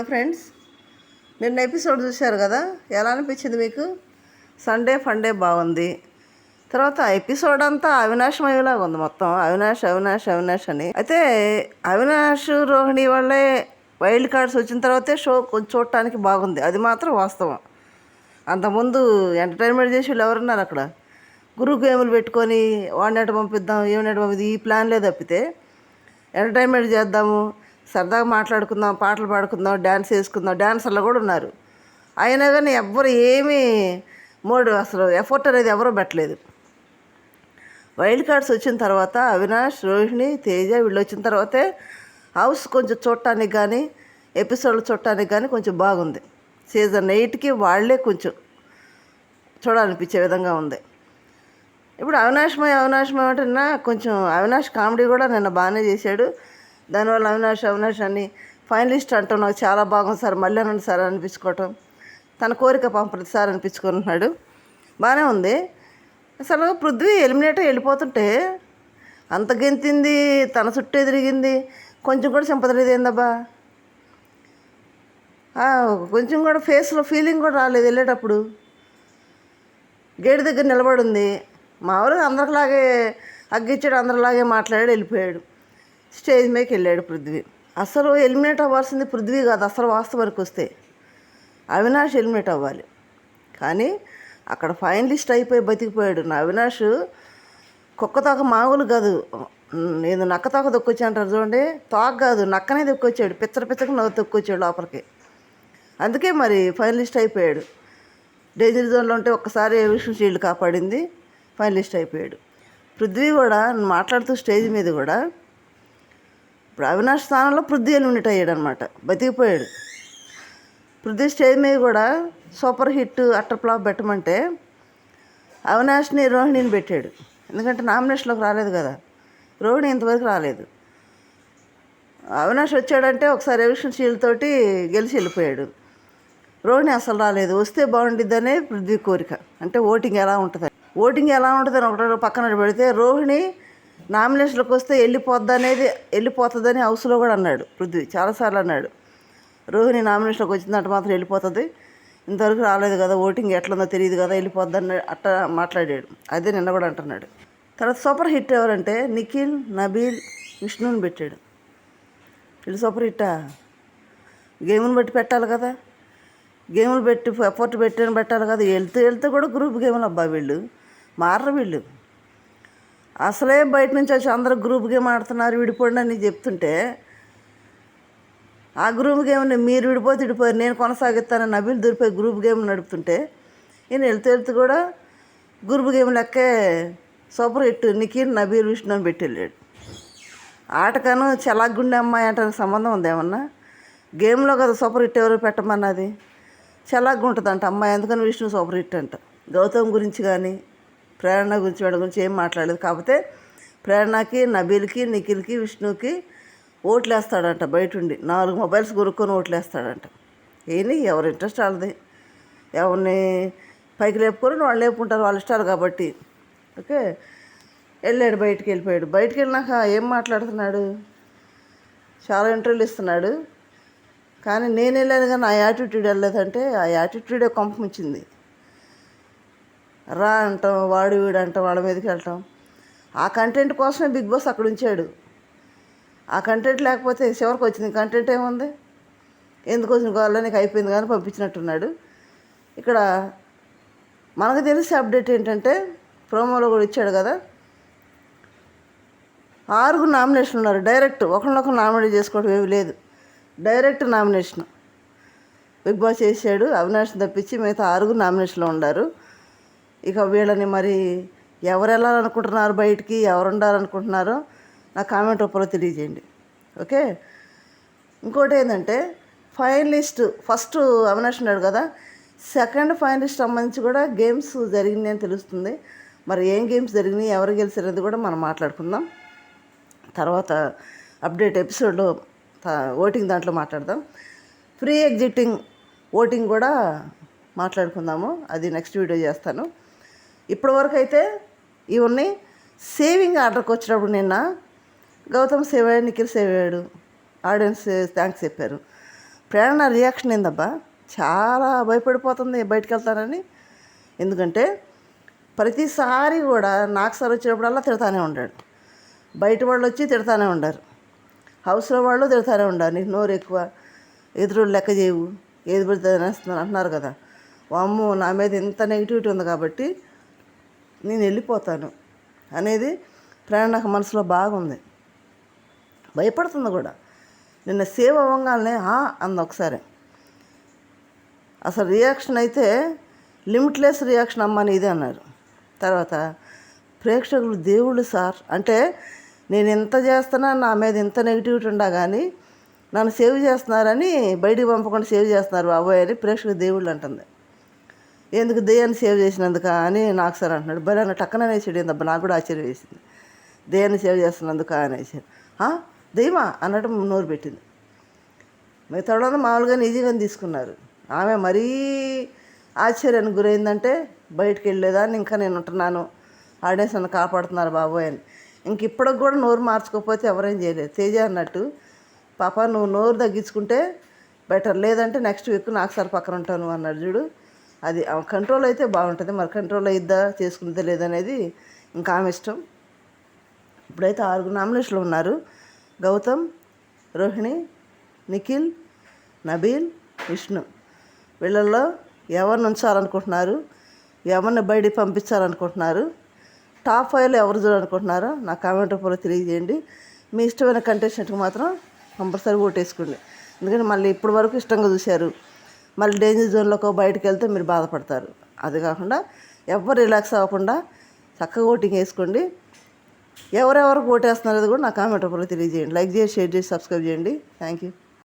Hello friends, నిన్న episode చూశారు కదా, ఎలా అనిపించింది మీకు? సండే ఫండే బాగుంది. తర్వాత ఎపిసోడ్ అంతా అవినాష్మయలాగా ఉంది. మొత్తం అవినాష్ అవినాష్ అవినాష్ అని. అయితే అవినాష్ రోహిణి వాళ్ళే వైల్డ్ కార్డ్స్ వచ్చిన తర్వాతే షో కొంచెం చూడటానికి బాగుంది. అది మాత్రం వాస్తవం. అంతకుముందు ఎంటర్టైన్మెంట్ చేసి వాళ్ళు ఎవరున్నారు అక్కడ? గురు గేములు పెట్టుకొని వాడినట్టు పంపిద్దాం, ఏమినట్టు పంపిద్దాం, ఈ ప్లాన్లే తప్పితే ఎంటర్టైన్మెంట్ చేద్దాము, సరదాగా మాట్లాడుకుందాం, పాటలు పాడుకుందాం, డ్యాన్స్ వేసుకుందాం, డ్యాన్సర్లు కూడా ఉన్నారు. అయినా కానీ ఎవ్వరు ఏమీ అసలు ఎఫర్ట్ అనేది ఎవరూ పెట్టలేదు. వైల్డ్ కార్డ్స్ వచ్చిన తర్వాత అవినాష్, రోహిణి, తేజ వీళ్ళు వచ్చిన తర్వాతే హౌస్ కొంచెం చూడటానికి కానీ ఎపిసోడ్లు చూడటానికి కానీ కొంచెం బాగుంది. సీజన్ 8కి వాళ్ళే కొంచెం చూడాలనిపించే విధంగా ఉంది. ఇప్పుడు అవినాష్మయ అంటే కొంచెం అవినాష్ కామెడీ కూడా నిన్న బాగానే చేశాడు. దానివల్ల అవినాష్ అని ఫైనలిస్ట్ అంటాం, నాకు చాలా బాగుంది సార్, మళ్ళీ అనండి సార్ అనిపించుకోవటం, తన కోరిక ప్రతిసారి అనిపించుకుంటున్నాడు. బాగానే ఉంది. అసలు పృథ్వీ ఎలిమినేట్ వెళ్ళిపోతుంటే అంత గెంతింది, తన చుట్టూ తిరిగింది, కొంచెం కూడా సింపతి లేదు ఏందబ్బా. కొంచెం కూడా ఫేస్లో ఫీలింగ్ కూడా రాలేదు. వెళ్ళేటప్పుడు గేట్ దగ్గర నిలబడింది, మామూలుగా అందరిలాగే అగ్గిచ్చాడు, అందరిలాగే మాట్లాడాడు, వెళ్ళిపోయాడు. స్టేజ్ మీదకి వెళ్ళాడు పృథ్వీ. అసలు ఎలిమినేట్ అవ్వాల్సింది పృథ్వీ కాదు, అసలు వాస్తవానికి వస్తే అవినాష్ ఎలిమినేట్ అవ్వాలి. కానీ అక్కడ ఫైనలిస్ట్ అయిపోయి బతికిపోయాడు. నా అవినాష్ కుక్కతోక మామూలు కాదు, నేను నక్కతోక దొక్కొచ్చి అంటారు చూడండి, తోక కాదు నక్కనే దొక్కొచ్చాడు, పిచ్చకి నవ్వు తొక్కొచ్చాడు లోపలికి. అందుకే మరి ఫైనలిస్ట్ అయిపోయాడు. డేంజర్ జోన్లో ఉంటే ఒక్కసారి విష్ణు షీల్డ్ కాపాడింది, ఫైనలిస్ట్ అయిపోయాడు. పృథ్వీ కూడా మాట్లాడుతూ స్టేజ్ మీద కూడా ఇప్పుడు అవినాష్ స్థానంలో పృథ్వీ ఎలిమినేట్ అయ్యాడు అనమాట, బతికిపోయాడు. పృథ్వీ స్టేజ్ మీద కూడా సూపర్ హిట్ అట్టర్ ఫ్లాప్ పెట్టమంటే అవినాష్ని, రోహిణిని పెట్టాడు. ఎందుకంటే నామినేషన్లోకి రాలేదు కదా, రోహిణి ఇంతవరకు రాలేదు. అవినాష్ వచ్చాడంటే ఒకసారి ఎవిషన్ షీల్డ్ తోటి గెలిచి వెళ్ళిపోయాడు. రోహిణి అసలు రాలేదు, వస్తే బాగుండిద్దనే పృథ్వీ కోరిక. అంటే ఓటింగ్ ఎలా ఉంటుందని ఒకటో పక్కన పెడితే రోహిణి నామినేషన్లకు వస్తే వెళ్ళిపోతుందని హౌస్లో కూడా అన్నాడు పృథ్వీ, చాలాసార్లు అన్నాడు. రోహిణి నామినేషన్కి వచ్చిందంటే మాత్రం వెళ్ళిపోతుంది, ఇంతవరకు రాలేదు కదా, ఓటింగ్ ఎట్లుందో తెలియదు కదా, వెళ్ళిపోద్దని అట్ట మాట్లాడాడు. అదే నిన్న కూడా అంటున్నాడు. తర్వాత సూపర్ హిట్ ఎవరంటే నిఖిల్, నబీల్, విష్ణుని పెట్టాడు. వీళ్ళు సూపర్ హిట్టా? గేములు బట్టి పెట్టాలి కదా, గేములు పెట్టి ఎఫర్ట్ పెట్టాలి కదా. వెళ్తూ కూడా గ్రూప్ గేములు అబ్బా, వీళ్ళు మారరు. వీళ్ళు అసలే బయట నుంచి వచ్చి అందరూ గ్రూప్ గేమ్ ఆడుతున్నారు, విడిపోండి అని చెప్తుంటే ఆ గ్రూప్ గేమ్ని మీరు విడిపోయారు, నేను కొనసాగిస్తానని నబీల్ దూరిపోయి గ్రూప్ గేమ్ నడుపుతుంటే ఈయన వెళ్తూ కూడా గ్రూప్ గేమ్ లెక్కే సూపర్ హిట్ నిఖిల్, నబీల్, విష్ణు అని పెట్టి వెళ్ళాడు. ఆటకను చలాగుండే అమ్మాయి అంటే సంబంధం ఉంది ఏమన్నా? గేమ్లో కదా సూపర్ హిట్ ఎవరు పెట్టమన్నది, చలాగ్గా ఉంటుందంట అమ్మాయి, అందుకని విష్ణు సూపర్ హిట్ అంట. గౌతమ్ గురించి కానీ ప్రేరణ గురించి వాడి గురించి ఏం మాట్లాడలేదు. కాకపోతే ప్రేరణకి, నబీల్కి, నిఖిల్కి, విష్ణుకి ఓట్లు వేస్తాడంట బయటుండి, 4 మొబైల్స్ కొనుక్కొని ఓట్లు వేస్తాడంట. ఎవరి ఇంట్రెస్ట్ వాళ్ళది, ఎవరిని పైకి లేపుకొని వాళ్ళు లేపుకుంటారు, వాళ్ళ ఇష్టాలు కాబట్టి. ఓకే, వెళ్ళాడు, బయటికి వెళ్ళిపోయాడు. బయటికి వెళ్ళినాక ఏం మాట్లాడుతున్నాడు, చాలా ఇంటర్వ్యూలు ఇస్తున్నాడు. కానీ నేను వెళ్ళాను కానీ ఆ యాటిట్యూడ్ వెళ్ళలేదంటే ఆ యాటిట్యూడే కొంపముంచింది. రా అంటాం, వాడు వీడు అంటాం, వాళ్ళ మీదకి వెళ్ళటం. ఆ కంటెంట్ కోసమే బిగ్ బాస్ అక్కడ ఉంచాడు. ఆ కంటెంట్ లేకపోతే చివరికి వచ్చింది కంటెంట్ ఏముంది, ఎందుకు వచ్చిన గోళ్ళ నీకు అయిపోయింది కానీ పంపించినట్టున్నాడు. ఇక్కడ మనకు తెలిసే అప్డేట్ ఏంటంటే ప్రోమోలో కూడా ఇచ్చాడు కదా, 6 నామినేషన్ ఉన్నారు. డైరెక్ట్ ఒకరినొకరు నామినేట్ చేసుకోవడం ఏమి లేదు, డైరెక్ట్ నామినేషన్ బిగ్ బాస్ చేశాడు. అవినాష్ తప్పించి మిగతా 6 నామినేషన్లో ఉన్నారు. ఇక వీళ్ళని మరి ఎవరు వెళ్ళాలనుకుంటున్నారు, బయటికి ఎవరు ఉండాలనుకుంటున్నారో నా కామెంట్ రూపంలో తెలియజేయండి. ఓకే, ఇంకోటి ఏంటంటే ఫైనలిస్ట్ ఫస్ట్ అవినాష్ ఉన్నాడు కదా, సెకండ్ ఫైనలిస్ట్ సంబంధించి కూడా గేమ్స్ జరిగింది అని తెలుస్తుంది. మరి ఏం గేమ్స్ జరిగినాయి, ఎవరు గెలిచారనేది కూడా మనం మాట్లాడుకుందాం తర్వాత అప్డేట్ ఎపిసోడ్లో, ఓటింగ్ దాంట్లో మాట్లాడదాం. ఫ్రీ ఎగ్జిటింగ్ ఓటింగ్ కూడా మాట్లాడుకుందాము, అది నెక్స్ట్ వీడియో చేస్తాను. ఇప్పటివరకు అయితే ఇవన్నీ సేవింగ్ ఆర్డర్కి వచ్చినప్పుడు నిన్న గౌతమ్ సేవ్ అయ్యాడు, నిఖిల్ సేవ్ అయ్యాడు, ఆడియన్స్ థ్యాంక్స్ చెప్పారు. ప్రేరణ రియాక్షన్ ఏందబ్బా, చాలా భయపడిపోతుంది బయటికి వెళ్తానని. ఎందుకంటే ప్రతిసారి కూడా నాకు సార్ వచ్చినప్పుడల్లా తిడతానే ఉంటాడు. బయట వాళ్ళు వచ్చి తిడతానే ఉండారు, హౌస్లో వాళ్ళు తిడతానే ఉండారు. నీకు నోరు ఎక్కువ, ఎదురు లెక్క చేయవు, ఏది పడితే తినేస్తున్నాను అంటున్నారు కదా. అమ్మో, నా మీద ఇంత నెగిటివిటీ ఉంది కాబట్టి నేను వెళ్ళిపోతాను అనేది ప్రేరణకు మనసులో బాగుంది. భయపడుతుంది కూడా. నిన్న సేవ్ అవ్వగానే అంది ఒకసారి. అసలు రియాక్షన్ అయితే లిమిట్లెస్ రియాక్షన్ అమ్మ నీదే అన్నారు. తర్వాత ప్రేక్షకులు దేవుళ్ళు సార్ అంటే, నేను ఎంత చేస్తున్నా నా మీద ఇంత నెగిటివిటీ ఉండా కానీ నన్ను సేవ్ చేస్తున్నారని, బయటికి పంపకుండా సేవ్ చేస్తున్నారు బాబోయ్ అని ప్రేక్షకులు దేవుళ్ళు అంటుంది. ఎందుకు దెయ్యాన్ని సేవ్ చేసినందుక అని నాకు సార్ అంటున్నాడు. భలే అన్న టక్కన అనేసాడు. ఏందబ్బా, నాకు కూడా ఆశ్చర్యం వేసింది. దెయ్యాన్ని సేవ్ చేస్తున్నందుక అనేసాడు. దెయ్యమా అన్నట్టు నోరు పెట్టింది. మిగతా వాళ్ళంతా మామూలుగానే ఈజీగానే తీసుకున్నారు. ఆమె మరీ ఆశ్చర్యానికి గురైందంటే, బయటికి వెళ్ళేదాన్ని ఇంకా నేను ఉంటున్నాను, ఆడేసి నన్ను కాపాడుతున్నారు బాబోయ్ అని. ఇంక ఇప్పటికి కూడా నోరు మార్చుకోకపోతే ఎవరేం చేయలేదు. తేజ అన్నట్టు, పాప నువ్వు నోరు తగ్గించుకుంటే బెటర్, లేదంటే నెక్స్ట్ వీక్ నాకు సార్ పక్కన ఉంటాను అన్నాడు చూడు. అది కంట్రోల్ అయితే బాగుంటుంది. మరి కంట్రోల్ అయిద్దా చేసుకుంటే లేదనేది ఇంకా ఆమె ఇష్టం. ఇప్పుడైతే 6 నామినేషన్లు ఉన్నారు. గౌతమ్, రోహిణి, నిఖిల్, నబీల్, విష్ణు. వీళ్ళల్లో ఎవరిని ఉంచాలనుకుంటున్నారు, ఎవరిని బయటికి పంపించాలనుకుంటున్నారు, టాప్ 5లో ఎవరు చూడాలనుకుంటున్నారో నా కామెంట్ రూపంలో తెలియజేయండి. మీ ఇష్టమైన కంటెస్టెంట్కి మాత్రం కంపల్సరీ ఓటేసుకోండి. ఎందుకంటే మళ్ళీ ఇప్పటి వరకు ఇష్టంగా చూశారు, మళ్ళీ డేంజర్ జోన్లోకి బయటకు వెళ్తే మీరు బాధపడతారు. అది కాకుండా ఎవరు రిలాక్స్ అవ్వకుండా చక్కగా ఓటింగ్ వేసుకోండి. ఎవరెవరికి ఓటేస్తున్నారో కూడా నా కామెంట్ రూపంలో తెలియజేయండి. లైక్ చేసి, షేర్ చేసి, సబ్స్క్రైబ్ చేయండి. Thank you.